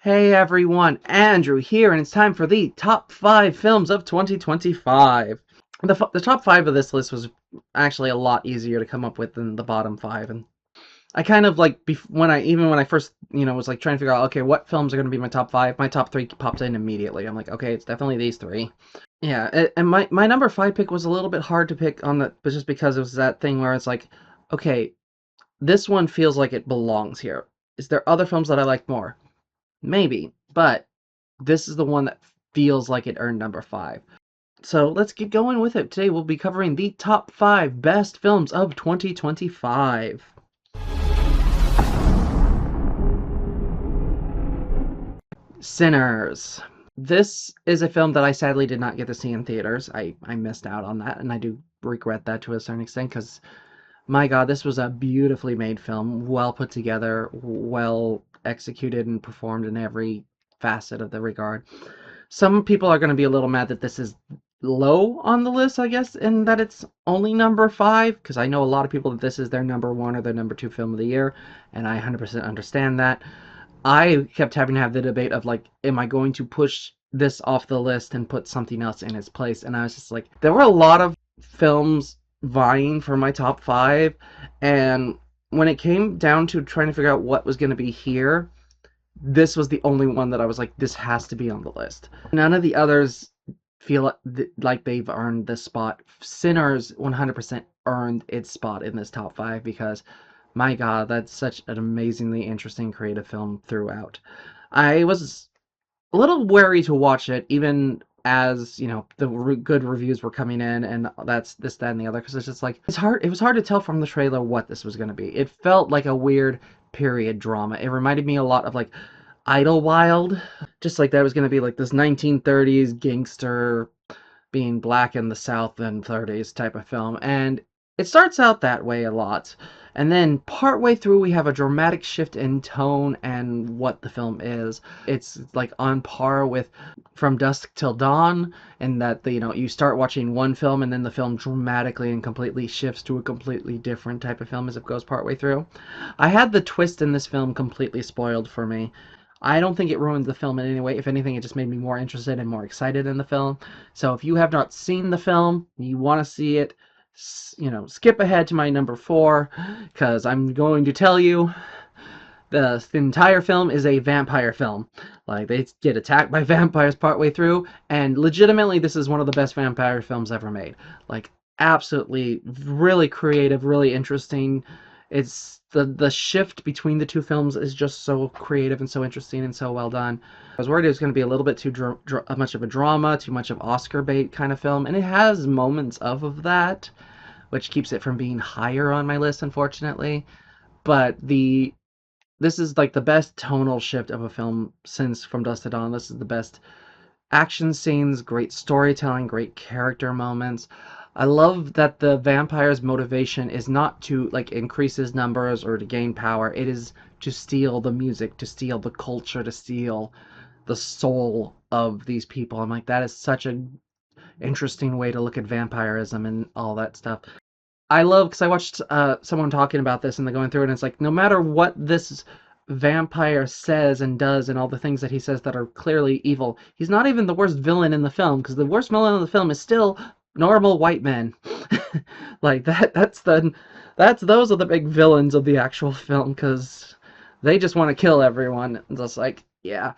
Hey everyone, Andrew here, and it's time for the top 5 films of 2025. The top 5 of this list was actually a lot easier to come up with than the bottom 5, and I kind of like, when I first, was like trying to figure out, okay, what films are going to be my top 5, my top 3 popped in immediately. I'm like, okay, it's definitely these 3. Yeah, and my number 5 pick was a little bit hard to pick on but just because it was that thing where it's like, okay, this one feels like it belongs here. Is there other films that I like more? Maybe, but this is the one that feels like it earned number 5. So let's get going with it. Today we'll be covering the top 5 best films of 2025. Sinners. This is a film that I sadly did not get to see in theaters. I missed out on that, and I do regret that to a certain extent because, my God, this was a beautifully made film, well put together, well executed, and performed in every facet of the regard. Some people are going to be a little mad that this is low on the list, I guess, and that it's only number 5, because I know a lot of people that this is their number 1 or their number 2 film of the year, and I 100% understand that. I kept having to have the debate of, like, am I going to push this off the list and put something else in its place? And I was just like, there were a lot of films vying for my top 5, and when it came down to trying to figure out what was going to be here, this was the only one that I was like, this has to be on the list. None of the others feel like they've earned this spot. Sinners 100% earned its spot in this top 5 because, my God, that's such an amazingly interesting creative film throughout. I was a little wary to watch it, even as the good reviews were coming in, and that's this, that, and the other, because it's just like, it was hard to tell from the trailer what this was going to be. It felt like a weird period drama. It reminded me a lot of like Idlewild, just like that was going to be like this 1930s gangster being black in the South and 30s type of film, and it starts out that way a lot. And then partway through, we have a dramatic shift in tone and what the film is. It's like on par with From Dusk Till Dawn, in that you start watching one film and then the film dramatically and completely shifts to a completely different type of film as it goes partway through. I had the twist in this film completely spoiled for me. I don't think it ruined the film in any way. If anything, it just made me more interested and more excited in the film. So if you have not seen the film, you want to see it, skip ahead to my number 4, because I'm going to tell you the entire film is a vampire film. Like, they get attacked by vampires partway through, and legitimately this is one of the best vampire films ever made. Like, absolutely, really creative, really interesting. It's the shift between the two films is just so creative and so interesting and so well done. I was worried it was going to be a little bit too much of a drama, too much of Oscar bait kind of film, and it has moments of that, which keeps it from being higher on my list, unfortunately. But this is like the best tonal shift of a film since From Dusk to Dawn. This is the best action scenes, great storytelling, great character moments. I love that the vampire's motivation is not to like increase his numbers or to gain power. It is to steal the music, to steal the culture, to steal the soul of these people. I'm like, that is such an interesting way to look at vampirism and all that stuff. I love, because I watched someone talking about this and they're going through it, and it's like, no matter what this vampire says and does and all the things that he says that are clearly evil, he's not even the worst villain in the film, because the worst villain in the film is still normal white men. Like, those are the big villains of the actual film, because they just want to kill everyone. It's just like, yeah.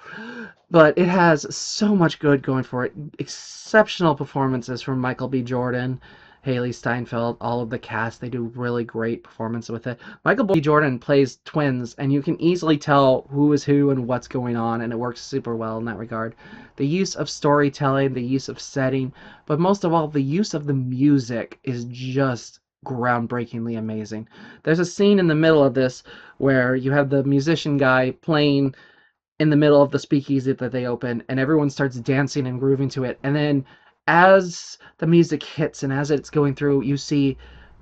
But it has so much good going for it. Exceptional performances from Michael B. Jordan, Haley Steinfeld, all of the cast. They do really great performance with it. Michael B. Jordan plays twins, and you can easily tell who is who and what's going on, and it works super well in that regard. The use of storytelling, the use of setting, but most of all, the use of the music is just groundbreakingly amazing. There's a scene in the middle of this where you have the musician guy playing in the middle of the speakeasy that they open, and everyone starts dancing and grooving to it, and then as the music hits and as it's going through, you see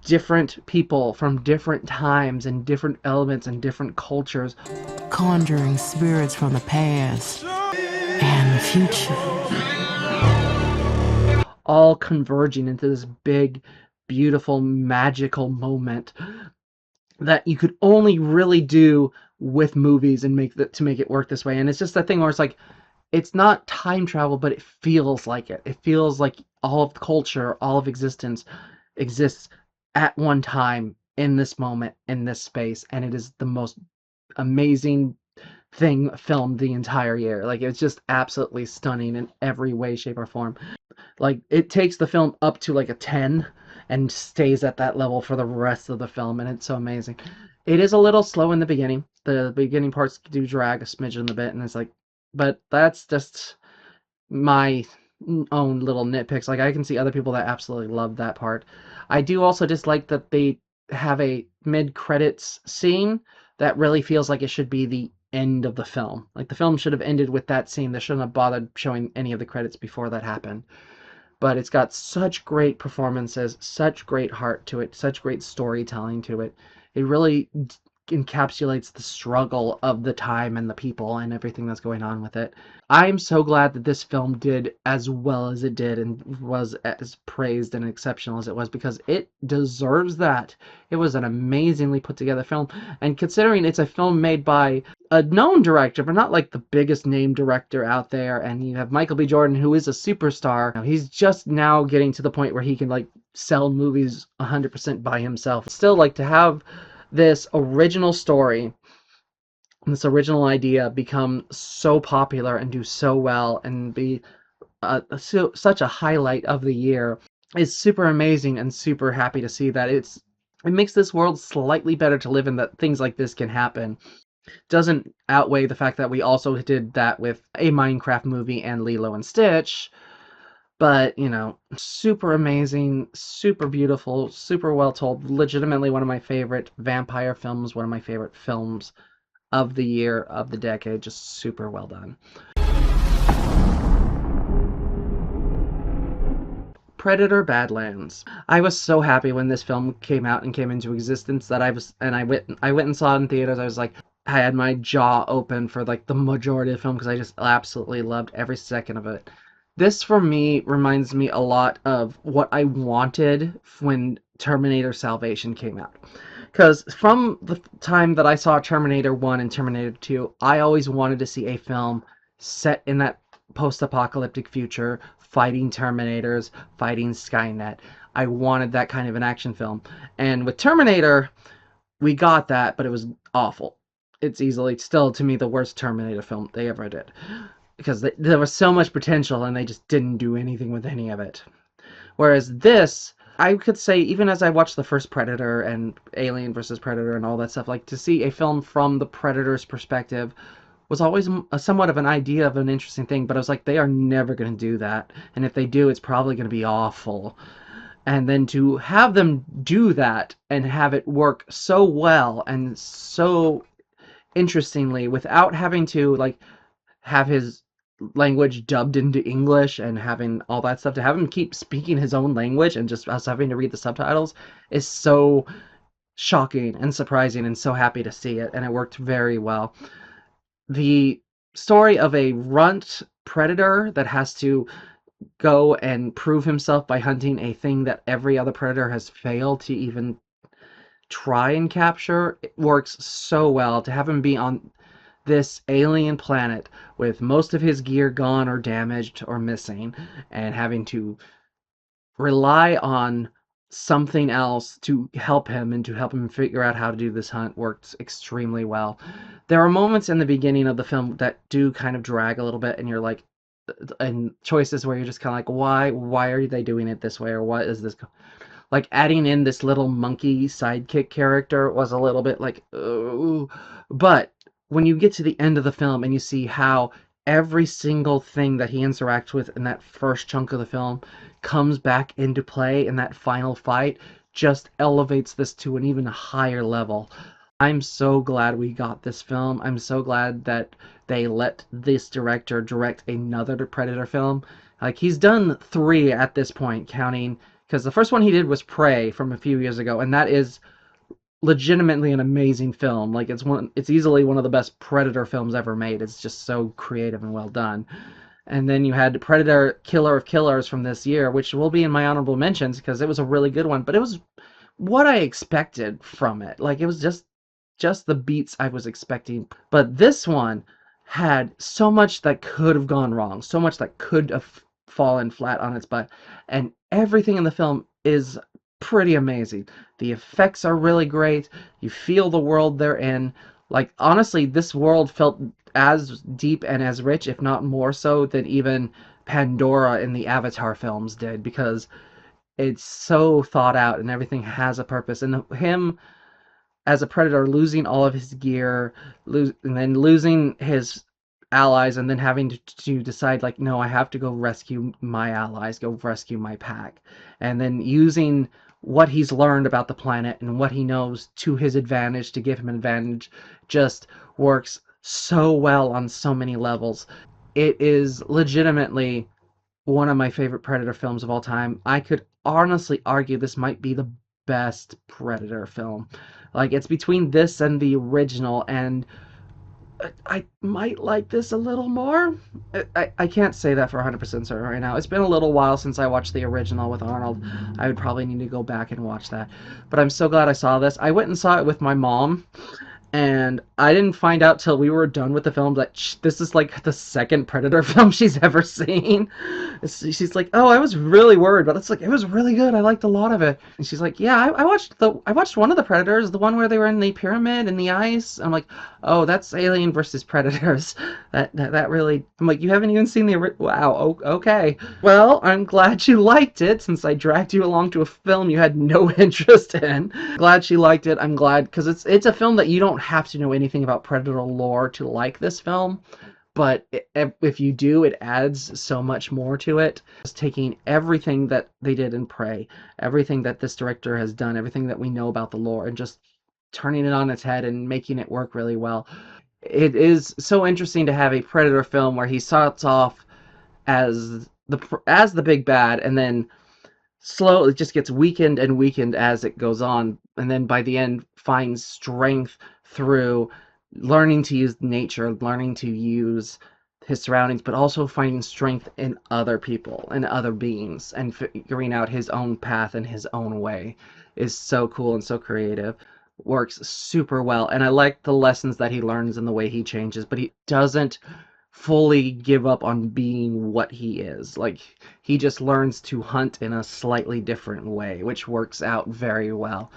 different people from different times and different elements and different cultures conjuring spirits from the past and the future, all converging into this big, beautiful, magical moment. that you could only really do with movies and make it work this way. And it's just that thing where it's like it's not time travel, but it feels like it. It feels like all of culture, all of existence exists at one time in this moment, in this space, and it is the most amazing thing filmed the entire year. Like it's just absolutely stunning in every way, shape, or form. Like it takes the film up to like a 10 and stays at that level for the rest of the film, and it's so amazing. It is a little slow in the beginning. The beginning parts do drag a smidgen a bit, and it's like, but that's just my own little nitpicks. Like I can see other people that absolutely love that part. I do also dislike that they have a mid-credits scene that really feels like it should be the end of the film. Like the film should have ended with that scene. They shouldn't have bothered showing any of the credits before that happened. But it's got such great performances, such great heart to it, such great storytelling to it. It really encapsulates the struggle of the time and the people and everything that's going on with it. I'm so glad that this film did as well as it did and was as praised and exceptional as it was, because it deserves that. It was an amazingly put together film, and considering it's a film made by a known director, but not like the biggest name director out there, and you have Michael B. Jordan, who is a superstar. He's just now getting to the point where he can like sell movies 100% by himself. Still, like to have this original story, this original idea become so popular and do so well and be such a highlight of the year is super amazing, and super happy to see that it makes this world slightly better to live in, that things like this can happen. Doesn't outweigh the fact that we also did that with a Minecraft movie and Lilo and Stitch. But, you know, super amazing, super beautiful, super well told. Legitimately one of my favorite vampire films, one of my favorite films of the year, of the decade. Just super well done. Predator Badlands. I was so happy when this film came out and came into existence that I went and saw it in theaters. I was like, I had my jaw open for like the majority of the film because I just absolutely loved every second of it. This for me reminds me a lot of what I wanted when Terminator Salvation came out. Because from the time that I saw Terminator 1 and Terminator 2, I always wanted to see a film set in that post-apocalyptic future, fighting Terminators, fighting Skynet. I wanted that kind of an action film. And with Terminator, we got that, but it was awful. It's easily still, to me, the worst Terminator film they ever did. Because there was so much potential, and they just didn't do anything with any of it. Whereas this, I could say, even as I watched the first Predator and Alien versus Predator and all that stuff, like to see a film from the Predator's perspective was always somewhat of an idea of an interesting thing, but I was like, they are never going to do that. And if they do, it's probably going to be awful. And then to have them do that and have it work so well and so interestingly without having to like have his language dubbed into English and having all that stuff, to have him keep speaking his own language and just us having to read the subtitles is so shocking and surprising, and so happy to see it, and it worked very well. The story of a runt predator that has to go and prove himself by hunting a thing that every other predator has failed to even try and capture, it works so well. To have him be on this alien planet with most of his gear gone or damaged or missing, and having to rely on something else to help him and to help him figure out how to do this hunt works extremely well. There are moments in the beginning of the film that do kind of drag a little bit, and you're like, and choices where you're just kind of like, why are they doing it this way, or what is this? Like adding in this little monkey sidekick character was a little bit like, ooh. But when you get to the end of the film and you see how every single thing that he interacts with in that first chunk of the film comes back into play in that final fight, just elevates this to an even higher level. I'm so glad we got this film. I'm so glad that they let this director direct another Predator film. Like, he's done 3 at this point, counting, because the first one he did was Prey from a few years ago, and that is legitimately an amazing film. Like, it's easily one of the best Predator films ever made. It's just so creative and well done. And then you had Predator Killer of Killers from this year, which will be in my honorable mentions because it was a really good one, but it was what I expected from it. Like, it was just the beats I was expecting. But this one had so much that could have gone wrong, so much that could have fallen flat on its butt, and everything in the film is pretty amazing. The effects are really great. You feel the world they're in. Like, honestly, this world felt as deep and as rich, if not more so, than even Pandora in the Avatar films did, because it's so thought out and everything has a purpose. And him as a predator losing all of his gear, and then losing his allies, and then having to decide, like, no, I have to go rescue my allies, go rescue my pack, and then using what he's learned about the planet and what he knows to his advantage to give him an advantage just works so well on so many levels. It is legitimately one of my favorite Predator films of all time. I could honestly argue this might be the best Predator film. Like, it's between this and the original, and I might like this a little more. I can't say that for 100% certain right now. It's been a little while since I watched the original with Arnold. I would probably need to go back and watch that. But I'm so glad I saw this. I went and saw it with my mom, and I didn't find out till we were done with the film that this is like the second Predator film she's ever seen. She's like, "Oh, I was really worried, but it's like it was really good. I liked a lot of it." And she's like, "Yeah, I watched one of the Predators, the one where they were in the pyramid in the ice." I'm like, "Oh, that's Alien versus Predators." That really. I'm like, "You haven't even seen the wow? Okay. Well, I'm glad you liked it since I dragged you along to a film you had no interest in. Glad she liked it. I'm glad because it's a film that you don't have to know anything about Predator lore to like this film. But if you do, it adds so much more to it. Just taking everything that they did in Prey, everything that this director has done, everything that we know about the lore, and just turning it on its head and making it work really well. It is so interesting to have a Predator film where he starts off as the big bad, and then slowly just gets weakened and weakened as it goes on, and then by the end finds strength through learning to use nature, learning to use his surroundings, but also finding strength in other people and other beings, and figuring out his own path and his own way is so cool and so creative. Works super well, and I like the lessons that he learns and the way he changes, but he doesn't fully give up on being what he is. Like, he just learns to hunt in a slightly different way, which works out very well.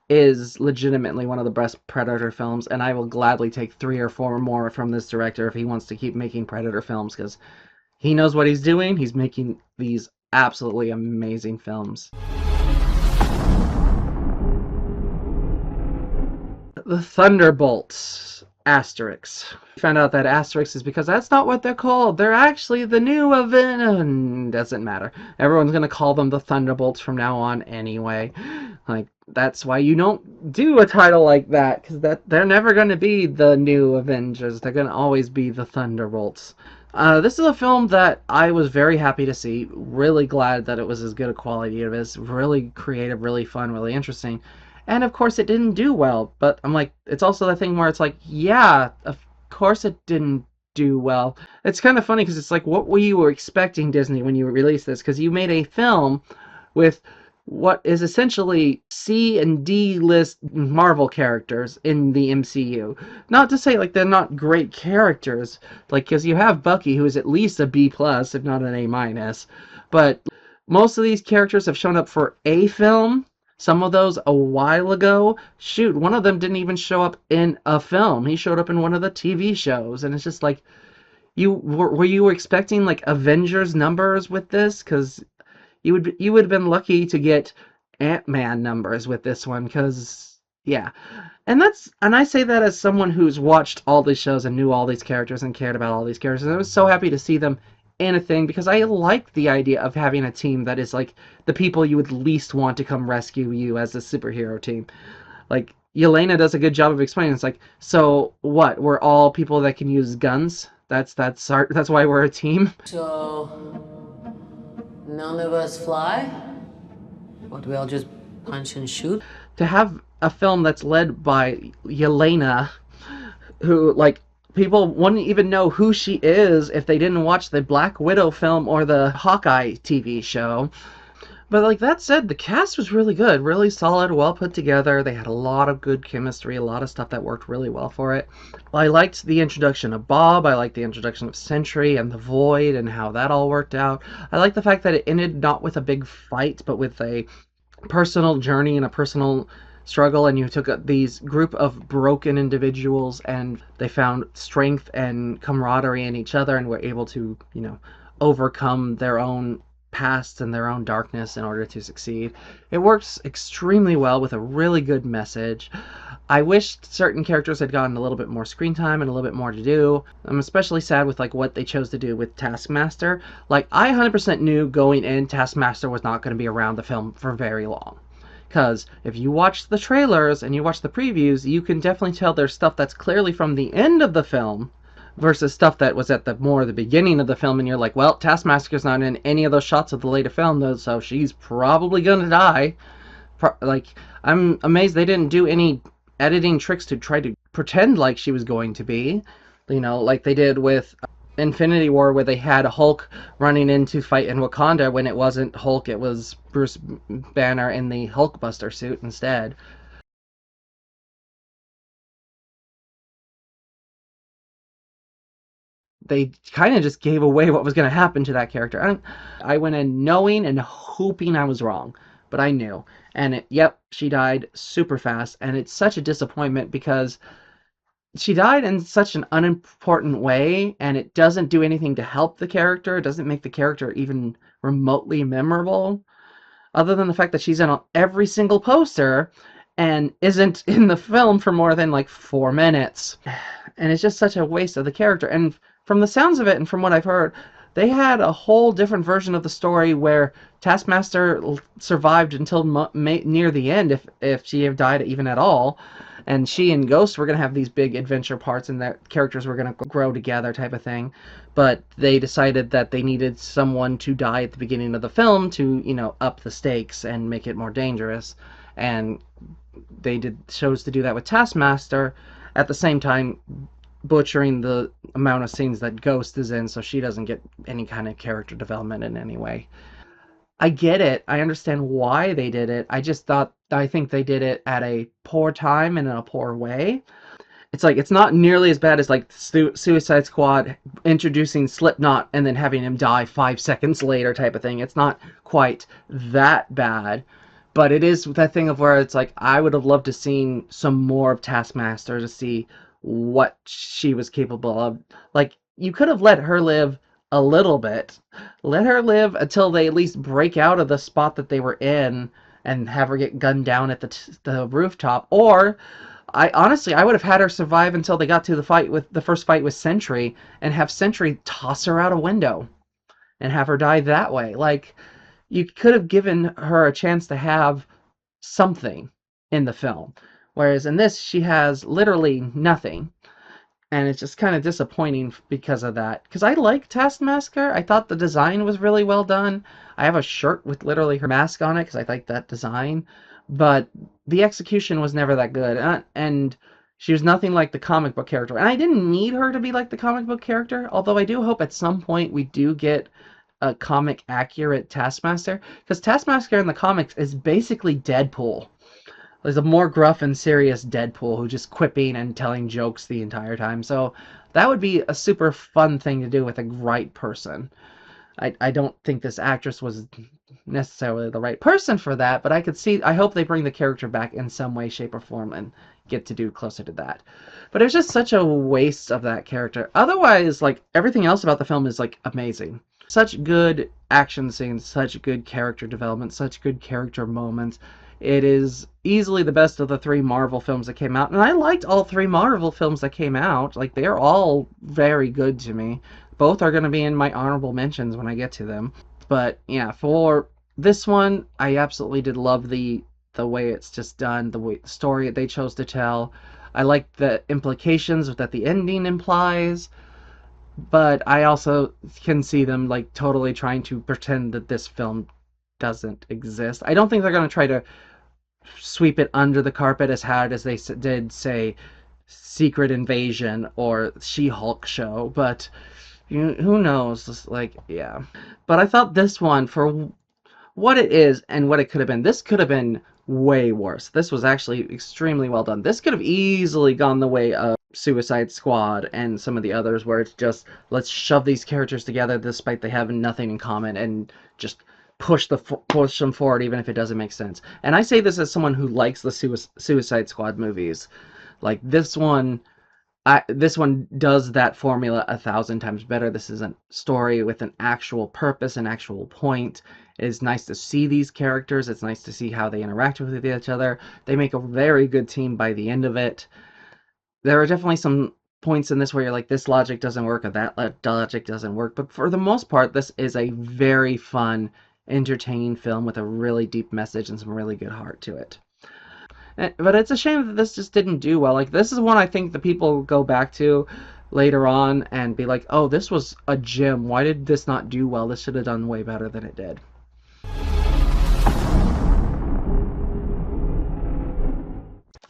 Is legitimately one of the best Predator films, and I will gladly take 3 or 4 more from this director if he wants to keep making Predator films, because he knows what he's doing. He's making these absolutely amazing films. The Thunderbolts. Asterix. Found out that Asterix is because that's not what they're called. They're actually the new event. Doesn't matter. Everyone's gonna call them the Thunderbolts from now on anyway. Like, that's why you don't do a title like that, because they're never gonna be the new Avengers. They're gonna always be the Thunderbolts. This is a film that I was very happy to see. Really glad that it was as good a quality as it is. Really creative, really fun, really interesting. And of course it didn't do well, but I'm like, it's also the thing where it's like, yeah, of course it didn't do well. It's kind of funny because it's like, what were you expecting, Disney, when you released this? Because you made a film with what is essentially C and D list Marvel characters in the MCU. Not to say like they're not great characters, like, because you have Bucky, who is at least a B plus, if not an A minus, but most of these characters have shown up for a film. Some of those a while ago. Shoot, one of them didn't even show up in a film. He showed up in one of the TV shows, and it's just like, were you expecting like Avengers numbers with this? Because you would have been lucky to get Ant-Man numbers with this one. Because yeah, and I say that as someone who's watched all these shows and knew all these characters and cared about all these characters. And I was so happy to see them in a thing, because I like the idea of having a team that is like the people you would least want to come rescue you as a superhero team. Like, Yelena does a good job of explaining. It's like, so what? We're all people that can use guns. That's why we're a team. So, none of us fly? What, we all just punch and shoot? To have a film that's led by Yelena, who, like, people wouldn't even know who she is if they didn't watch the Black Widow film or the Hawkeye TV show. But like that said, the cast was really good, really solid, well put together. They had a lot of good chemistry, a lot of stuff that worked really well for it. I liked the introduction of Bob. I liked the introduction of Sentry and the Void and how that all worked out. I like the fact that it ended not with a big fight, but with a personal journey and a personal struggle, and you took these group of broken individuals and they found strength and camaraderie in each other and were able to, overcome their own past and their own darkness in order to succeed. It works extremely well with a really good message. I wish certain characters had gotten a little bit more screen time and a little bit more to do. I'm especially sad with like what they chose to do with Taskmaster. Like I 100% knew going in Taskmaster was not going to be around the film for very long. Because if you watch the trailers and you watch the previews, you can definitely tell there's stuff that's clearly from the end of the film versus stuff that was at the beginning of the film, and you're like, well, Taskmaster's not in any of those shots of the later film, though, so she's probably gonna die. Like, I'm amazed they didn't do any editing tricks to try to pretend like she was going to be, like they did with Infinity War, where they had Hulk running in to fight in Wakanda when it wasn't Hulk, it was Bruce Banner in the Hulkbuster suit instead. They kind of just gave away what was going to happen to that character. I went in knowing and hoping I was wrong, but I knew. And yep, she died super fast, and it's such a disappointment because she died in such an unimportant way, and it doesn't do anything to help the character. It doesn't make the character even remotely memorable, other than the fact that she's in every single poster and isn't in the film for more than like 4 minutes. And it's just such a waste of the character. And from the sounds of it and from what I've heard, they had a whole different version of the story where Taskmaster survived until near the end, if she had died even at all. And she and Ghost were going to have these big adventure parts, and that characters were going to grow together type of thing. But they decided that they needed someone to die at the beginning of the film to, up the stakes and make it more dangerous. And they chose to do that with Taskmaster, at the same time butchering the amount of scenes that Ghost is in, so she doesn't get any kind of character development in any way. I get it. I understand why they did it. I think they did it at a poor time and in a poor way. It's like, it's not nearly as bad as like Suicide Squad introducing Slipknot and then having him die 5 seconds later type of thing. It's not quite that bad. But it is that thing of where it's like, I would have loved to seen some more of Taskmaster to see what she was capable of. Like, you could have let her live a little bit. Let her live until they at least break out of the spot that they were in and have her get gunned down at the rooftop. Or, I would have had her survive until they got to the first fight with Sentry, and have Sentry toss her out a window and have her die that way. Like, you could have given her a chance to have something in the film. Whereas in this, she has literally nothing. And it's just kind of disappointing because of that. Because I like Taskmaster. I thought the design was really well done. I have a shirt with literally her mask on it because I like that design. But the execution was never that good. And she was nothing like the comic book character. And I didn't need her to be like the comic book character. Although I do hope at some point we do get a comic accurate Taskmaster. Because Taskmaster in the comics is basically Deadpool. There's a more gruff and serious Deadpool who's just quipping and telling jokes the entire time. So that would be a super fun thing to do with a right person. I don't think this actress was necessarily the right person for that, but I hope they bring the character back in some way, shape, or form and get to do closer to that. But it was just such a waste of that character. Otherwise, like, everything else about the film is, like, amazing. Such good action scenes, such good character development, such good character moments. It is easily the best of the 3 Marvel films that came out. And I liked all 3 Marvel films that came out. Like, they're all very good to me. Both are going to be in my honorable mentions when I get to them. But, yeah, for this one, I absolutely did love the way it's just done, the story they chose to tell. I like the implications that the ending implies. But I also can see them, like, totally trying to pretend that this film doesn't exist. I don't think they're going to try to sweep it under the carpet as hard as they did, say, Secret Invasion or She-Hulk show, but who knows? Like, yeah. But I thought this one, for what it is and what it could have been. This could have been way worse. This was actually extremely well done. This could have easily gone the way of Suicide Squad and some of the others, where it's just, let's shove these characters together despite they have nothing in common and just push them forward even if it doesn't make sense. And I say this as someone who likes the Suicide Squad movies. Like this one does that formula 1,000 times better. This is a story with an actual purpose, an actual point. It is nice to see these characters. It's nice to see how they interact with each other. They make a very good team by the end of it. There are definitely some points in this where you're like, this logic doesn't work or that logic doesn't work. But for the most part, this is a very fun, entertaining film with a really deep message and some really good heart to it. But it's a shame that this just didn't do well. Like, this is one I think the people go back to later on and be like, oh, this was a gem. Why did this not do well? This should have done way better than it did.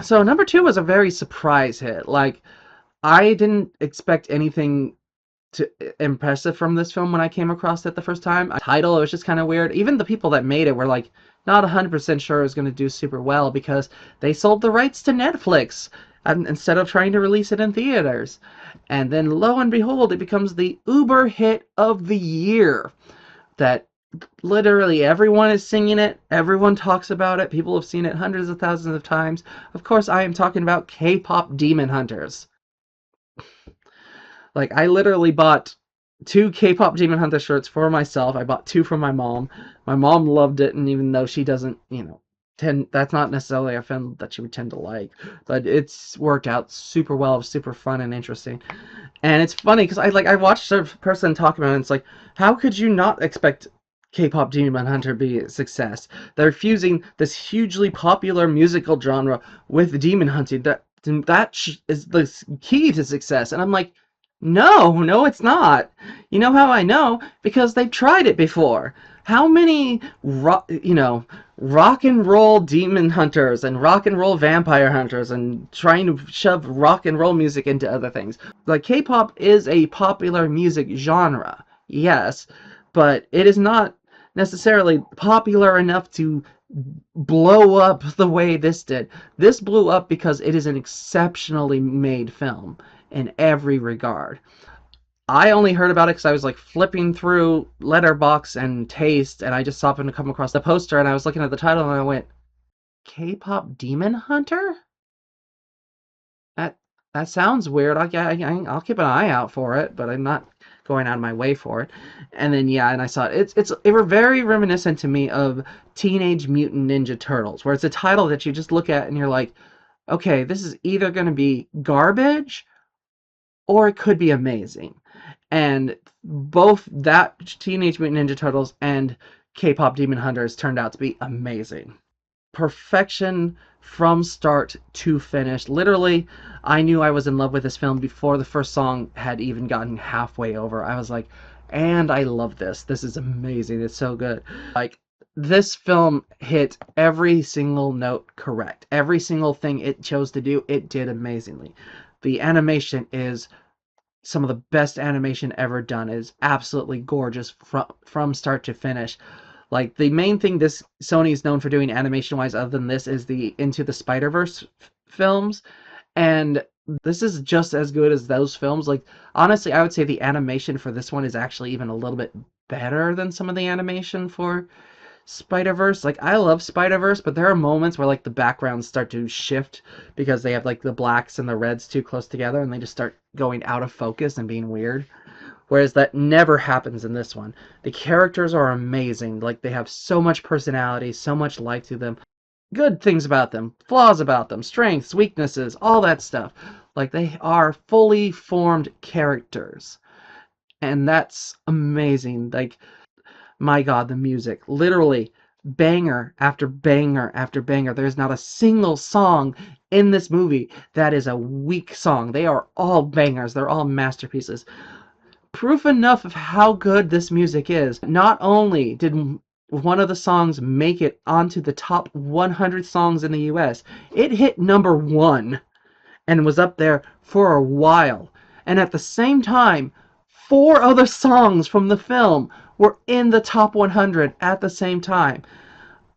So number 2 was a very surprise hit. Like, I didn't expect anything impressive from this film when I came across it the first time. Title, it was just kind of weird. Even the people that made it were like not 100% sure it was going to do super well because they sold the rights to Netflix instead of trying to release it in theaters. And then lo and behold, it becomes the uber hit of the year that literally everyone is singing it, everyone talks about it, people have seen it hundreds of thousands of times. Of course, I am talking about K-pop Demon Hunters. Like, I literally bought 2 K-pop Demon Hunter shirts for myself. I bought 2 from my mom. My mom loved it, and even though she doesn't, that's not necessarily a film that she would tend to like, but it's worked out super well. It was super fun and interesting. And it's funny because I watched a person talk about it, and it's like, how could you not expect K-pop Demon Hunter to be a success? They're fusing this hugely popular musical genre with demon hunting. That is the key to success. And I'm like, no, it's not. You know how I know? Because they've tried it before. How many, rock and roll demon hunters and rock and roll vampire hunters and trying to shove rock and roll music into other things? Like, K-pop is a popular music genre, yes, but it is not necessarily popular enough to blow up the way this did. This blew up because it is an exceptionally made film in every regard. I only heard about it because I was like flipping through Letterboxd and Taste, and I just happened to come across the poster, and I was looking at the title, and I went, K-pop Demon Hunter? That sounds weird. I'll keep an eye out for it, but I'm not going out of my way for it. And then and I saw it. It were very reminiscent to me of Teenage Mutant Ninja Turtles, where it's a title that you just look at and you're like, okay, this is either going to be garbage or it could be amazing. And both that Teenage Mutant Ninja Turtles and K-pop Demon Hunters turned out to be amazing. Perfection from start to finish. Literally, I knew I was in love with this film before the first song had even gotten halfway over. I was like, and I love this. This is amazing. It's so good. Like, this film hit every single note correct. Every single thing it chose to do, it did amazingly. The animation is some of the best animation ever done. It is absolutely gorgeous from start to finish. Like, the main thing this Sony is known for doing animation-wise other than this is the Into the Spider-Verse films, and this is just as good as those films. Like, honestly, I would say the animation for this one is actually even a little bit better than some of the animation for Spider-Verse. Like, I love Spider-Verse, but there are moments where, like, the backgrounds start to shift because they have, like, the blacks and the reds too close together, and they just start going out of focus and being weird. Whereas that never happens in this one. The characters are amazing. Like, they have so much personality, so much life to them. Good things about them, flaws about them, strengths, weaknesses, all that stuff. Like, they are fully formed characters. And that's amazing. Like, my God, the music. Literally, banger after banger after banger. There's not a single song in this movie that is a weak song. They are all bangers. They're all masterpieces. Proof enough of how good this music is. Not only did one of the songs make it onto the top 100 songs in the US, it hit number 1 and was up there for a while. And at the same time, 4 other songs from the film were in the top 100 at the same time.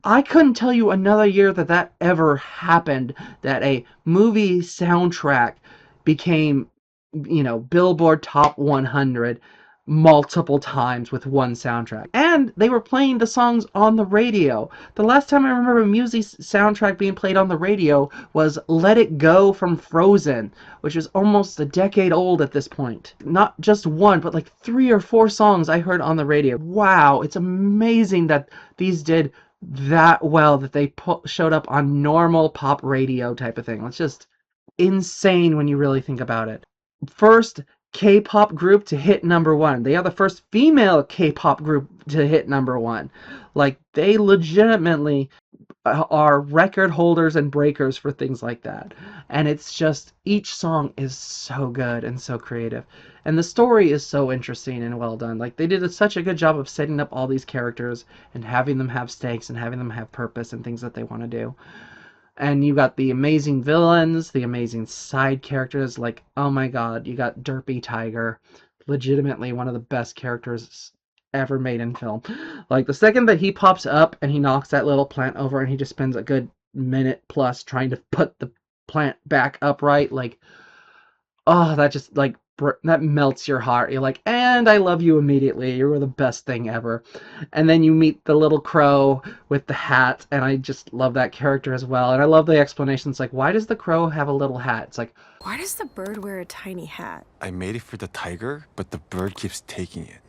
I couldn't tell you another year that that ever happened, that a movie soundtrack became, Billboard Top 100 multiple times with one soundtrack. And they were playing the songs on the radio. The last time I remember a music soundtrack being played on the radio was Let It Go from Frozen, which is almost a decade old at this point. Not just one, but like 3 or 4 songs I heard on the radio. Wow, it's amazing that these did that well, that they showed up on normal pop radio type of thing. It's just insane when you really think about it. First K-pop group to hit #1. They are the first female K-pop group to hit #1. Like, they legitimately are record holders and breakers for things like that. And it's just, each song is so good and so creative. And the story is so interesting and well done. Like, they did such a good job of setting up all these characters and having them have stakes and having them have purpose and things that they want to do. And you got the amazing villains, the amazing side characters, like, oh my god, you got Derpy Tiger, legitimately one of the best characters ever made in film. Like, the second that he pops up and he knocks that little plant over and he just spends a good minute plus trying to put the plant back upright, like, oh, that just, like, that melts your heart. You're like, and I love you immediately. You were the best thing ever. And then you meet the little crow with the hat, and I just love that character as well. And I love the explanations, like, why does the crow have a little hat? It's like, why does the bird wear a tiny hat? I made it for the tiger, but the bird keeps taking it.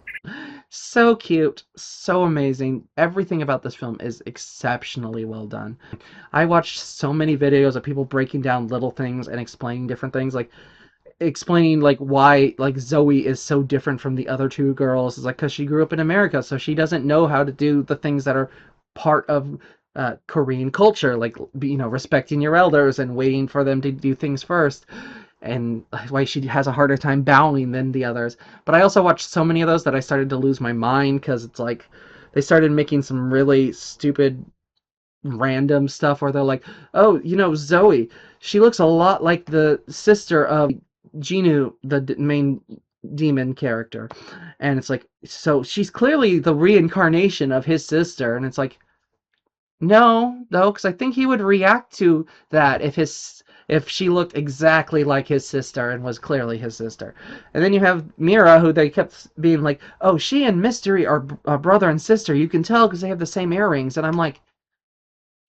so cute, so amazing. Everything about this film is exceptionally well done. I watched so many videos of people breaking down little things and explaining different things, like explaining like why like Zoe is so different from the other 2 girls. It's like because she grew up in America, so she doesn't know how to do the things that are part of Korean culture, like respecting your elders and waiting for them to do things first, and why she has a harder time bowing than the others. But I also watched so many of those that I started to lose my mind, because it's like they started making some really stupid random stuff where they're like, oh, Zoe, she looks a lot like the sister of Jinu, the main demon character. And it's like, so she's clearly the reincarnation of his sister. And it's like, no, because I think he would react to that if she looked exactly like his sister and was clearly his sister. And then you have Mira, who they kept being like, oh, she and Mystery are brother and sister. You can tell because they have the same earrings. And I'm like,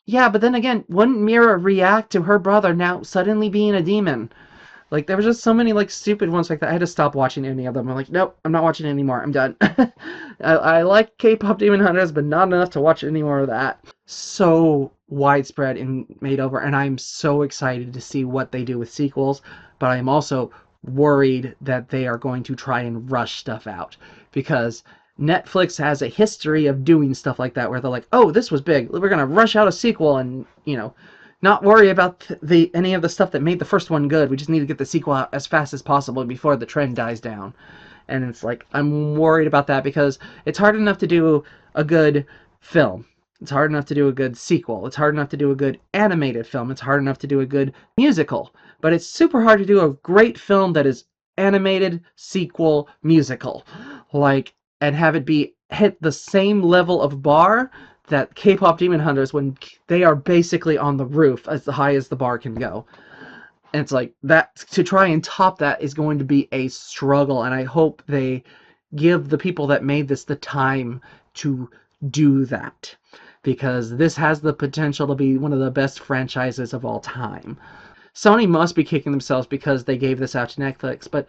yeah, but then again, wouldn't Mira react to her brother now suddenly being a demon? Like, there was just so many, like, stupid ones like that. I had to stop watching any of them. I'm like, nope, I'm not watching anymore. I'm done. I like K-pop Demon Hunters, but not enough to watch any more of that. So widespread and made over, and I'm so excited to see what they do with sequels, but I'm also worried that they are going to try and rush stuff out, because Netflix has a history of doing stuff like that, where they're like, oh, this was big, we're going to rush out a sequel and, not worry about any of the stuff that made the first one good. We just need to get the sequel out as fast as possible before the trend dies down. And it's like, I'm worried about that, because it's hard enough to do a good film. It's hard enough to do a good sequel. It's hard enough to do a good animated film. It's hard enough to do a good musical. But it's super hard to do a great film that is animated, sequel, musical. Like, and have it be hit the same level of bar that K-pop Demon Hunters, when they are basically on the roof as high as the bar can go. And it's like, that to try and top that is going to be a struggle, and I hope they give the people that made this the time to do that, because this has the potential to be one of the best franchises of all time. Sony must be kicking themselves because they gave this out to Netflix, but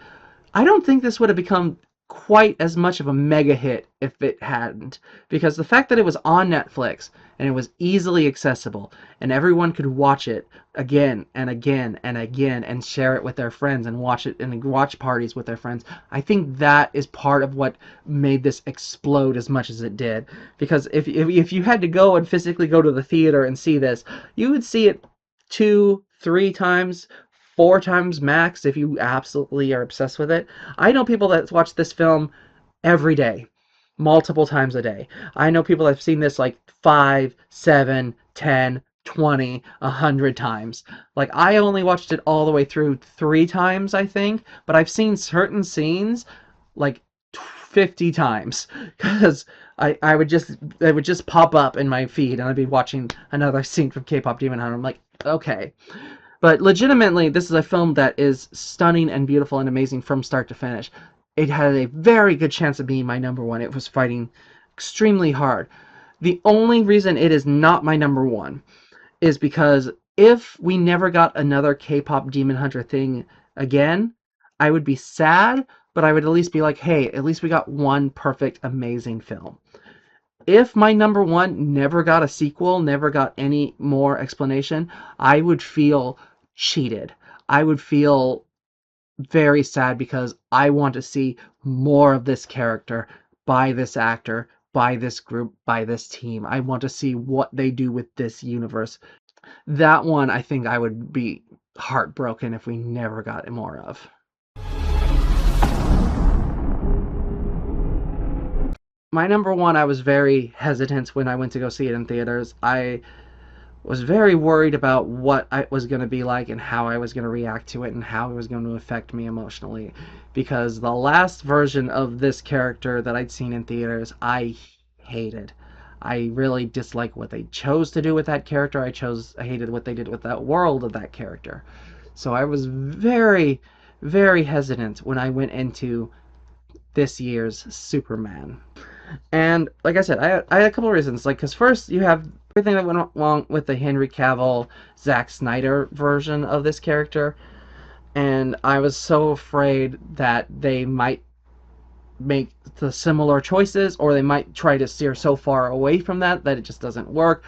I don't think this would have become quite as much of a mega hit if it hadn't, because the fact that it was on Netflix and it was easily accessible and everyone could watch it again and again and again and share it with their friends and watch it in watch parties with their friends, I think that is part of what made this explode as much as it did. Because if you had to go and physically go to the theater and see this, you would see it 2, 3 times, 4 times max if you absolutely are obsessed with it. I know people that watch this film every day, multiple times a day. I know people that have seen this like 5, 7, 10, 20, 100 times. Like, I only watched it all the way through 3 times, I think, but I've seen certain scenes like 50 times because I would just it would just pop up in my feed and I'd be watching another scene from K-pop Demon Hunter. I'm like, okay. But legitimately, this is a film that is stunning and beautiful and amazing from start to finish. It had a very good chance of being my number one. It was fighting extremely hard. The only reason it is not my number one is because if we never got another K-pop Demon Hunter thing again, I would be sad, but I would at least be like, hey, at least we got one perfect, amazing film. If my number one never got a sequel, never got any more explanation, I would feel cheated. I would feel very sad because I want to see more of this character by this actor, by this group, by this team. I want to see what they do with this universe. That one, I think I would be heartbroken if we never got more of. My number one, I was very hesitant when I went to go see it in theaters. I was very worried about what it was going to be like and how I was going to react to it and how it was going to affect me emotionally. Because the last version of this character that I'd seen in theaters, I hated. I really disliked what they chose to do with that character. I hated what they did with that world of that character. So I was very, very hesitant when I went into this year's Superman. And like I said, I had a couple of reasons. Like, because first you have everything that went wrong with the Henry Cavill, Zack Snyder version of this character, and I was so afraid that they might make the similar choices, or they might try to steer so far away from that it just doesn't work.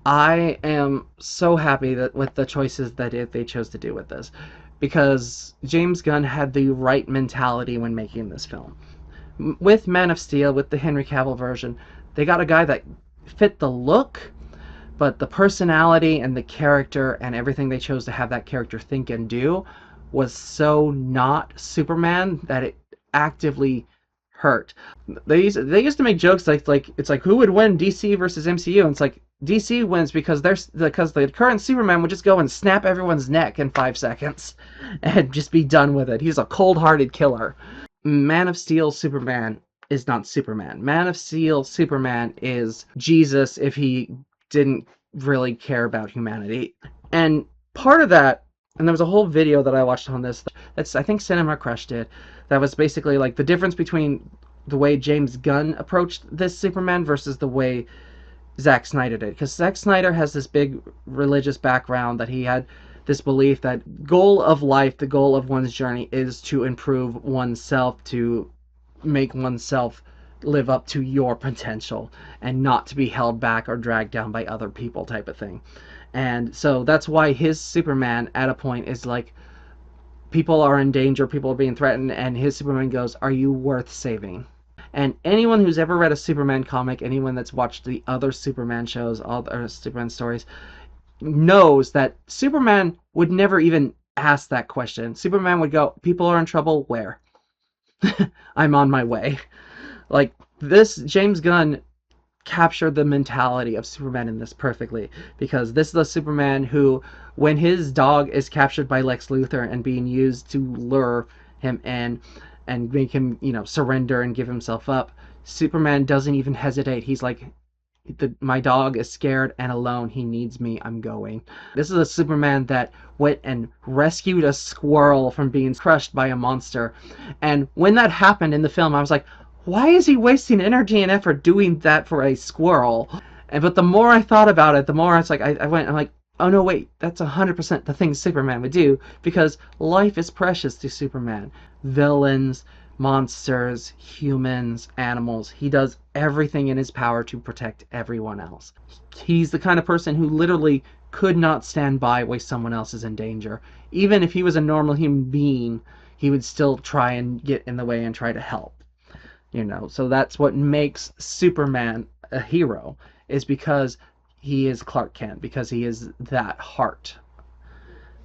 I am so happy that with the choices that they chose to do with this, because James Gunn had the right mentality when making this film. With Man of Steel, with the Henry Cavill version, they got a guy that fit the look, but the personality and the character and everything they chose to have that character think and do was so not Superman that it actively hurt. They used to make jokes like it's like who would win, DC versus MCU, and it's like DC wins because the current Superman would just go and snap everyone's neck in 5 seconds and just be done with it. He's a cold-hearted killer. Man of Steel Superman is not Superman. Man of Steel Superman is Jesus if he didn't really care about humanity. And part of that, and there was a whole video that I watched on this, that's I think Cinema Crush did, that was basically like the difference between the way James Gunn approached this Superman versus the way Zack Snyder did. Because Zack Snyder has this big religious background that he had this belief that goal of life, the goal of one's journey is to improve oneself, to make oneself live up to your potential and not to be held back or dragged down by other people type of thing. And so that's why his Superman at a point is like, people are in danger, people are being threatened, and his Superman goes, are you worth saving? And anyone who's ever read a Superman comic, anyone that's watched the other Superman shows, all the Superman stories, knows that Superman would never even ask that question. Superman would go, people are in trouble, where? I'm on my way. Like, this, James Gunn captured the mentality of Superman in this perfectly, because this is a Superman who, when his dog is captured by Lex Luthor and being used to lure him in and make him, surrender and give himself up, Superman doesn't even hesitate. He's like, my dog is scared and alone. He needs me. I'm going. This is a Superman that went and rescued a squirrel from being crushed by a monster. And when that happened in the film, I was like, why is he wasting energy and effort doing that for a squirrel? But the more I thought about it, the more it's like I'm like, oh no, wait, that's 100% the thing Superman would do, because life is precious to Superman. Villains, monsters, humans, animals. He does everything in his power to protect everyone else. He's the kind of person who literally could not stand by while someone else is in danger. Even if he was a normal human being, he would still try and get in the way and try to help. So that's what makes Superman a hero, is because he is Clark Kent, because he is that heart,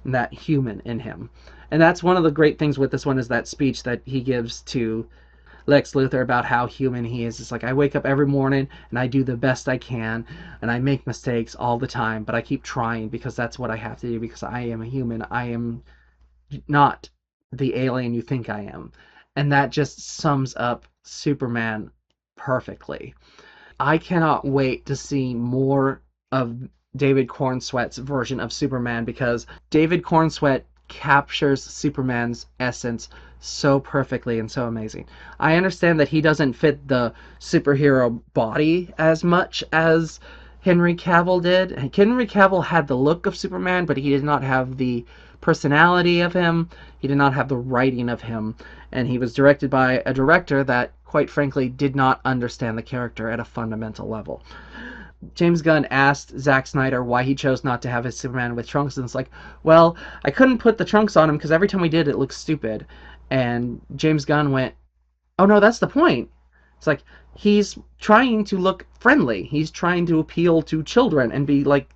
that human in him. And that's one of the great things with this one, is that speech that he gives to Lex Luthor about how human he is. It's like, I wake up every morning and I do the best I can and I make mistakes all the time, but I keep trying because that's what I have to do, because I am a human. I am not the alien you think I am. And that just sums up Superman perfectly. I cannot wait to see more of David Cornsweet's version of Superman, because David Cornsweet captures Superman's essence so perfectly and so amazing. I understand that he doesn't fit the superhero body as much as Henry Cavill did. Henry Cavill had the look of Superman, but he did not have the personality of him. He did not have the writing of him. And he was directed by a director that, quite frankly, did not understand the character at a fundamental level. James Gunn asked Zack Snyder why he chose not to have his Superman with trunks, and it's like, well, I couldn't put the trunks on him because every time we did it looked stupid. And James Gunn went, oh no, that's the point. It's like, he's trying to look friendly. He's trying to appeal to children and be like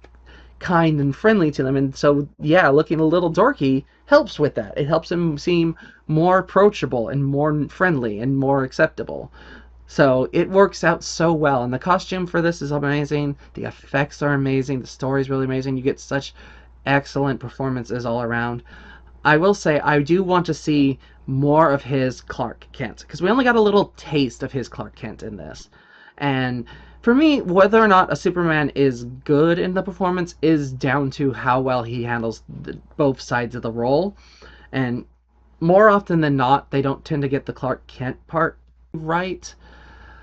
kind and friendly to them. And so, yeah, looking a little dorky helps with that. It helps him seem more approachable and more friendly and more acceptable. So it works out so well. And the costume for this is amazing. The effects are amazing. The story is really amazing. You get such excellent performances all around. I will say I do want to see more of his Clark Kent, because we only got a little taste of his Clark Kent in this. And for me, whether or not a Superman is good in the performance is down to how well he handles both sides of the role. And more often than not, they don't tend to get the Clark Kent part right.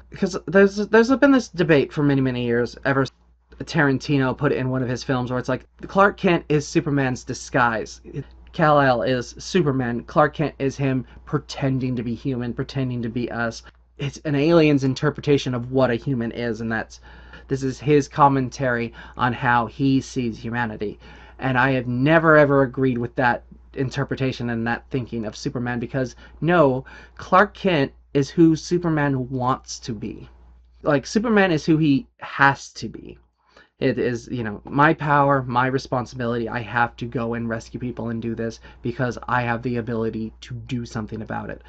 Because there's been this debate for many, many years, ever since Tarantino put it in one of his films, where it's like, Clark Kent is Superman's disguise. Kal-El is Superman. Clark Kent is him pretending to be human, pretending to be us. It's an alien's interpretation of what a human is, and this is his commentary on how he sees humanity. And I have never ever agreed with that interpretation and that thinking of Superman, because no, Clark Kent is who Superman wants to be. Like, Superman is who he has to be. It is, my power, my responsibility. I have to go and rescue people and do this because I have the ability to do something about it.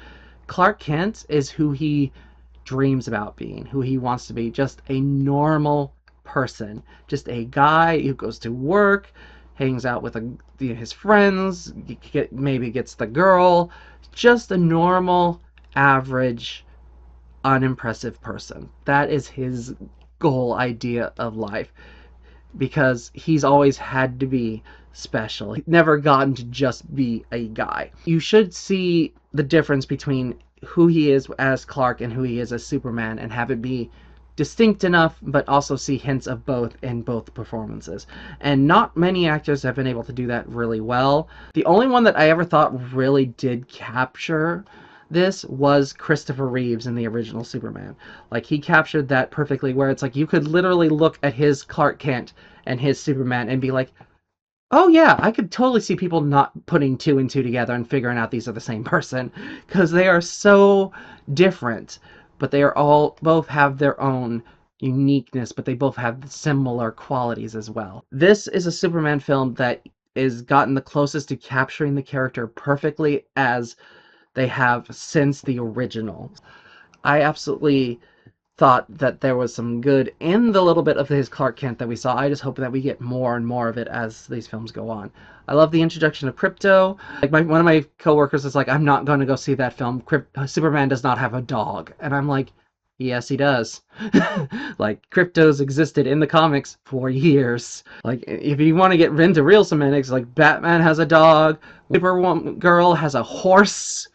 Clark Kent is who he dreams about being, who he wants to be. Just a normal person. Just a guy who goes to work, hangs out with his friends, maybe gets the girl. Just a normal, average, unimpressive person. That is his goal idea of life, because he's always had to be special. He's never gotten to just be a guy. You should see the difference between who he is as Clark and who he is as Superman, and have it be distinct enough, but also see hints of both in both performances. And not many actors have been able to do that really well. The only one that I ever thought really did capture this was Christopher Reeves in the original Superman. Like, he captured that perfectly, where it's like you could literally look at his Clark Kent and his Superman and be like, oh yeah, I could totally see people not putting two and two together and figuring out these are the same person, because they are so different, but they are both have their own uniqueness, but they both have similar qualities as well. This is a Superman film that is gotten the closest to capturing the character perfectly as they have since the original. I absolutely thought that there was some good in the little bit of his Clark Kent that we saw. I just hope that we get more and more of it as these films go on. I love the introduction of Krypto. Like, one of my coworkers is like, I'm not going to go see that film. Superman does not have a dog. And I'm like, yes, he does. Like, Krypto's existed in the comics for years. Like, if you want to get into real semantics, like, Batman has a dog, Supergirl has a horse.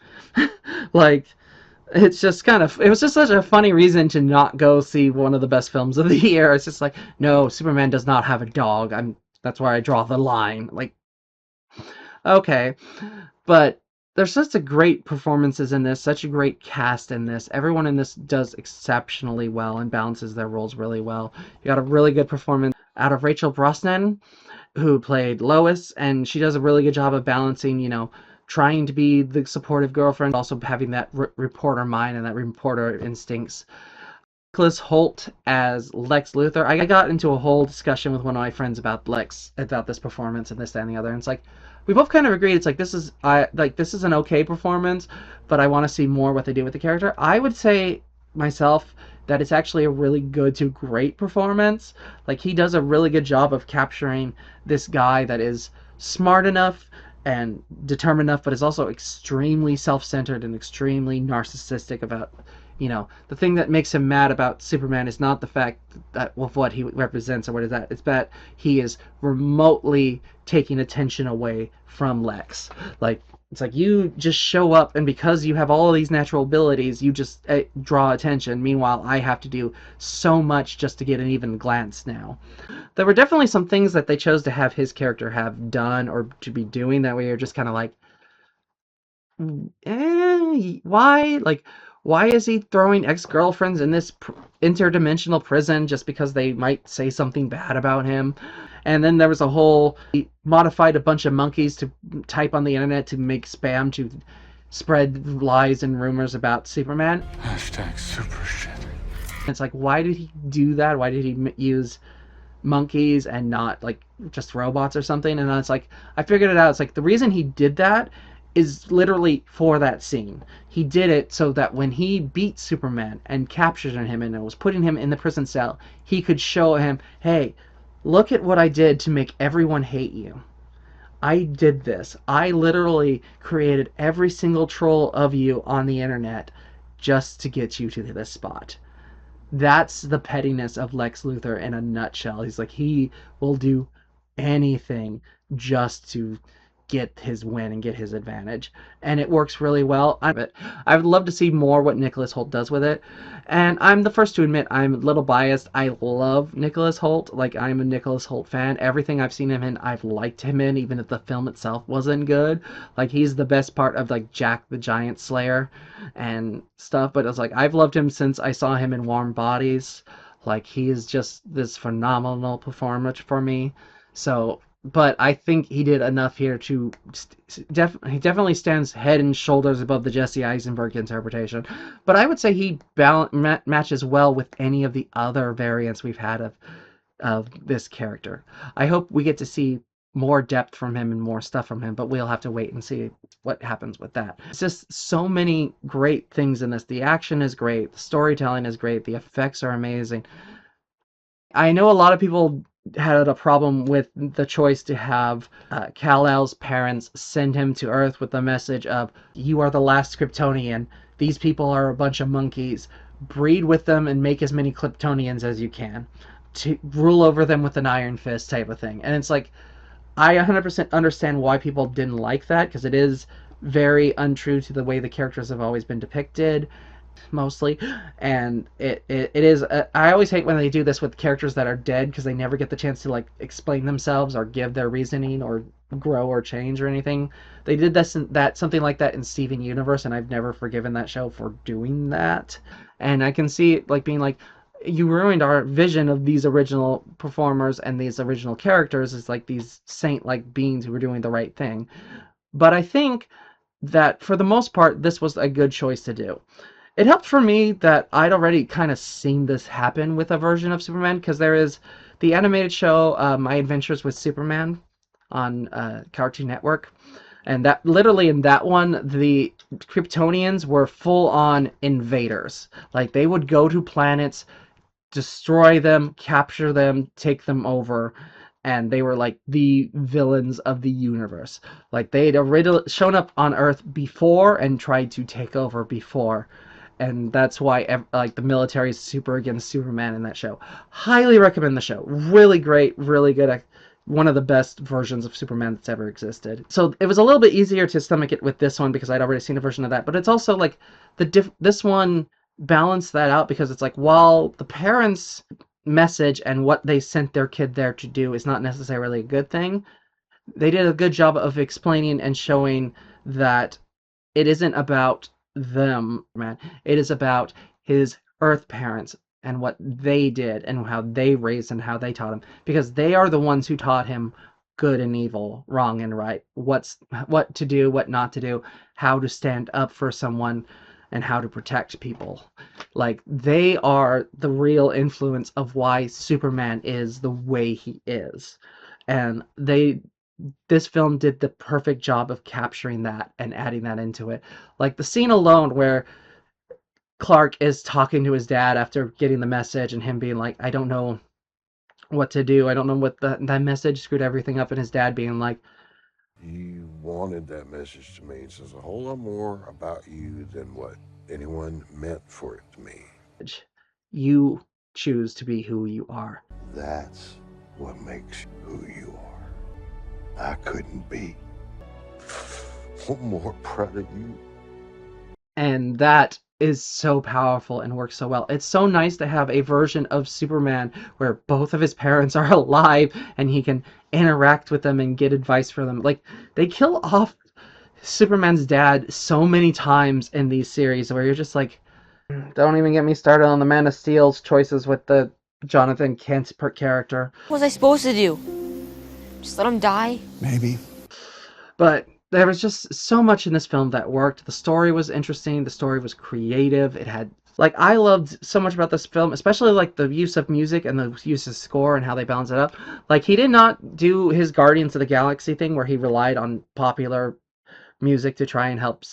Like, it's just it was just such a funny reason to not go see one of the best films of the year. It's just like, no, Superman does not have a dog. That's where I draw the line. Like, okay. But there's such a great performances in this, such a great cast in this. Everyone in this does exceptionally well and balances their roles really well. You got a really good performance out of Rachel Brosnahan, who played Lois, and she does a really good job of balancing, trying to be the supportive girlfriend, also having that reporter mind and that reporter instincts. Nicholas Hoult as Lex Luthor. I got into a whole discussion with one of my friends about this performance and this, that, and the other. And it's like, we both kind of agreed. It's like, this is an okay performance, but I want to see more what they do with the character. I would say myself that it's actually a really good to great performance. Like, he does a really good job of capturing this guy that is smart enough and determined enough, but is also extremely self-centered and extremely narcissistic about The thing that makes him mad about Superman is not the fact that of what he represents or what is that. It's that he is remotely taking attention away from Lex. Like, it's like you just show up, and because you have all of these natural abilities, you just draw attention. Meanwhile, I have to do so much just to get an even glance now. There were definitely some things that they chose to have his character have done or to be doing that we are just kind of like, why? Like, why is he throwing ex-girlfriends in this interdimensional prison just because they might say something bad about him? And then there was a whole, he modified a bunch of monkeys to type on the internet to make spam to spread lies and rumors about Superman. Hashtag super shit. It's like, why did he do that? Why did he use monkeys and not like just robots or something? And it's like, I figured it out. It's like the reason he did that is literally for that scene. He did it so that when he beat Superman and captured him and was putting him in the prison cell, he could show him, hey, look at what I did to make everyone hate you. I did this. I literally created every single troll of you on the internet just to get you to this spot. That's the pettiness of Lex Luthor in a nutshell. He's like, he will do anything just to get his win and get his advantage, and it works really well. I would love to see more what Nicholas Hoult does with it, and I'm the first to admit I'm a little biased. I love Nicholas Hoult. Like, I'm a Nicholas Hoult fan. Everything I've seen him in, I've liked him in, even if the film itself wasn't good. Like, he's the best part of like Jack the Giant Slayer and stuff, but it's like I've loved him since I saw him in Warm Bodies. Like, he is just this phenomenal performer for me. So, but I think he did enough here to he definitely stands head and shoulders above the Jesse Eisenberg interpretation. But I would say he matches well with any of the other variants we've had of this character. I hope we get to see more depth from him and more stuff from him, but we'll have to wait and see what happens with that. It's just so many great things in this. The action is great, the storytelling is great, the effects are amazing. I know a lot of people had a problem with the choice to have Kal-El's parents send him to Earth with the message of, you are the last Kryptonian, these people are a bunch of monkeys, breed with them and make as many Kryptonians as you can, to rule over them with an iron fist type of thing. And it's like, I 100% understand why people didn't like that, because it is very untrue to the way the characters have always been depicted, mostly. And it is, I always hate when they do this with characters that are dead, because they never get the chance to like explain themselves or give their reasoning or grow or change or anything. They did something like that in Steven Universe, and I've never forgiven that show for doing that. And I can see it like being like, you ruined our vision of these original performers and these original characters as like these saint-like beings who were doing the right thing. But I think that for the most part, this was a good choice to do. It helped for me that I'd already kind of seen this happen with a version of Superman, because there is the animated show My Adventures with Superman on Cartoon Network. And that literally in that one, the Kryptonians were full-on invaders. Like, they would go to planets, destroy them, capture them, take them over, and they were like the villains of the universe. Like, they'd already shown up on Earth before and tried to take over before. And that's why like the military is super against Superman in that show. Highly recommend the show. Really great, really good. One of the best versions of Superman that's ever existed. So it was a little bit easier to stomach it with this one because I'd already seen a version of that. But it's also like this one balanced that out, because it's like, while the parents' message and what they sent their kid there to do is not necessarily a good thing, they did a good job of explaining and showing that it isn't about them, man. It is about his Earth parents and what they did and how they raised and how they taught him, because they are the ones who taught him good and evil, wrong and right, what to do, what not to do, how to stand up for someone, and how to protect people. Like, they are the real influence of why Superman is the way he is. And this film did the perfect job of capturing that and adding that into it. Like, the scene alone where Clark is talking to his dad after getting the message, and him being like, I don't know what to do. I don't know what that message screwed everything up, and his dad being like, you wanted that message to mean says a whole lot more about you than what anyone meant for it to me. You choose to be who you are. That's what makes you who you are. I couldn't be more proud of you. And that is so powerful and works so well. It's so nice to have a version of Superman where both of his parents are alive and he can interact with them and get advice from them. Like, they kill off Superman's dad so many times in these series where you're just like, don't even get me started on the Man of Steel's choices with the Jonathan Kent character. What was I supposed to do? Just let him die? Maybe. But there was just so much in this film that worked. The story was interesting. The story was creative. It had, like, I loved so much about this film, especially like the use of music and the use of score and how they balance it up. Like, he did not do his Guardians of the Galaxy thing where he relied on popular music to try and help,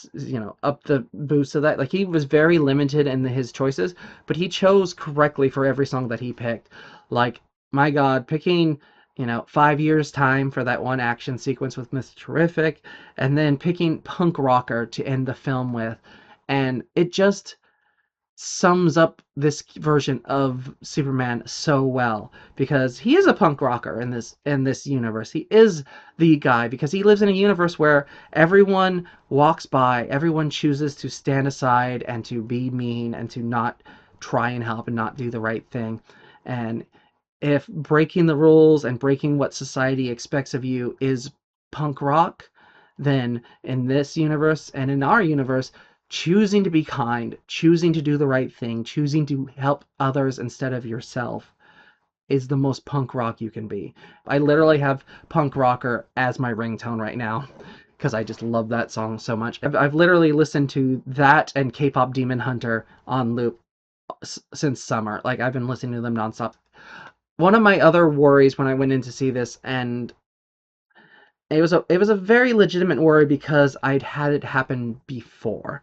up the boost of that. Like, he was very limited in his choices, but he chose correctly for every song that he picked. Like, my God, picking 5 years time for that one action sequence with Mr. Terrific, and then picking Punk Rocker to end the film with, and it just sums up this version of Superman so well, because he is a punk rocker in this universe. He is the guy because he lives in a universe where everyone walks by, everyone chooses to stand aside and to be mean and to not try and help and not do the right thing. And if breaking the rules and breaking what society expects of you is punk rock, then in this universe and in our universe, choosing to be kind, choosing to do the right thing, choosing to help others instead of yourself is the most punk rock you can be. I literally have Punk Rocker as my ringtone right now because I just love that song so much. I've literally listened to that and K-pop Demon Hunter on loop since summer. Like, I've been listening to them nonstop. One of my other worries when I went in to see this, and it was a very legitimate worry because I'd had it happen before.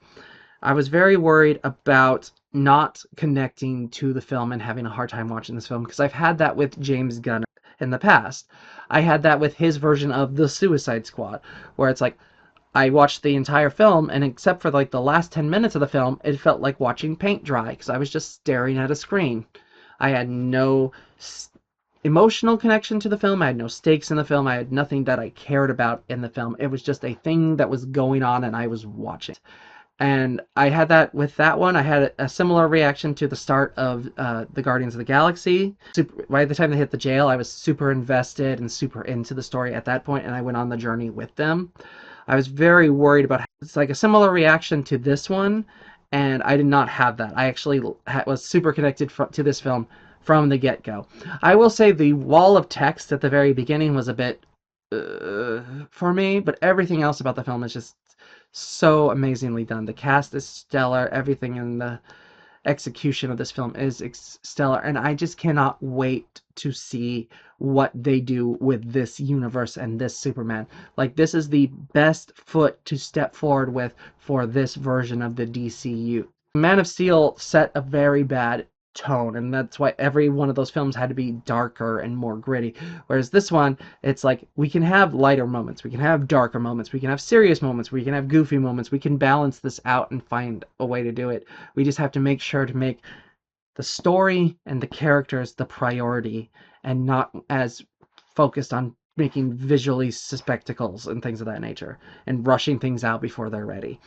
I was very worried about not connecting to the film and having a hard time watching this film because I've had that with James Gunn in the past. I had that with his version of The Suicide Squad, where it's like I watched the entire film, and except for like the last 10 minutes of the film, it felt like watching paint dry because I was just staring at a screen. I had no emotional connection to the film. I had no stakes in the film. I had nothing that I cared about in the film. It was just a thing that was going on and I was watching. And I had that with that one. I had a similar reaction to the start of the Guardians of the Galaxy. By the time they hit the jail, I was super invested and super into the story at that point, and I went on the journey with them. I was very worried about it's like a similar reaction to this one, and I did not have that. I actually was super connected to this film from the get-go. I will say the wall of text at the very beginning was a bit for me, but everything else about the film is just so amazingly done. The cast is stellar. Everything in the execution of this film is stellar, and I just cannot wait to see what they do with this universe and this Superman. Like, this is the best foot to step forward with for this version of the DCU. Man of Steel set a very bad tone, and that's why every one of those films had to be darker and more gritty, whereas this one, it's like we can have lighter moments, we can have darker moments, we can have serious moments, we can have goofy moments, we can balance this out and find a way to do it. We just have to make sure to make the story and the characters the priority and not as focused on making visually spectacles and things of that nature and rushing things out before they're ready.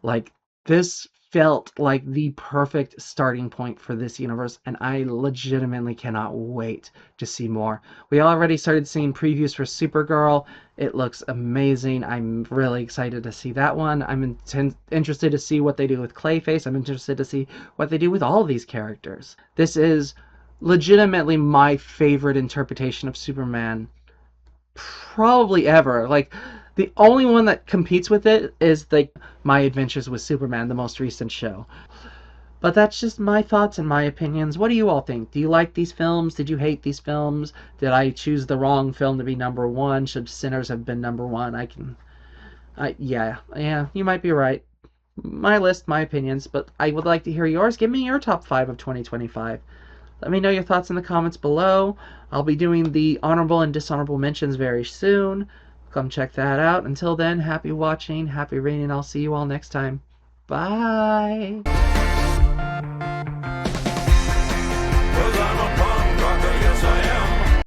Like, this felt like the perfect starting point for this universe, and I legitimately cannot wait to see more. We already started seeing previews for Supergirl. It looks amazing. I'm really excited to see that one. I'm interested to see what they do with Clayface. I'm interested to see what they do with all of these characters. This is legitimately my favorite interpretation of Superman probably ever. Like, the only one that competes with it is like My Adventures with Superman, the most recent show. But that's just my thoughts and my opinions. What do you all think? Do you like these films? Did you hate these films? Did I choose the wrong film to be number one? Should Sinners have been number one? Yeah, you might be right. My list, my opinions, but I would like to hear yours. Give me your top 5 of 2025. Let me know your thoughts in the comments below. I'll be doing the honorable and dishonorable mentions very soon. Come check that out. Until then, happy watching, happy reading. I'll see you all next time. Bye.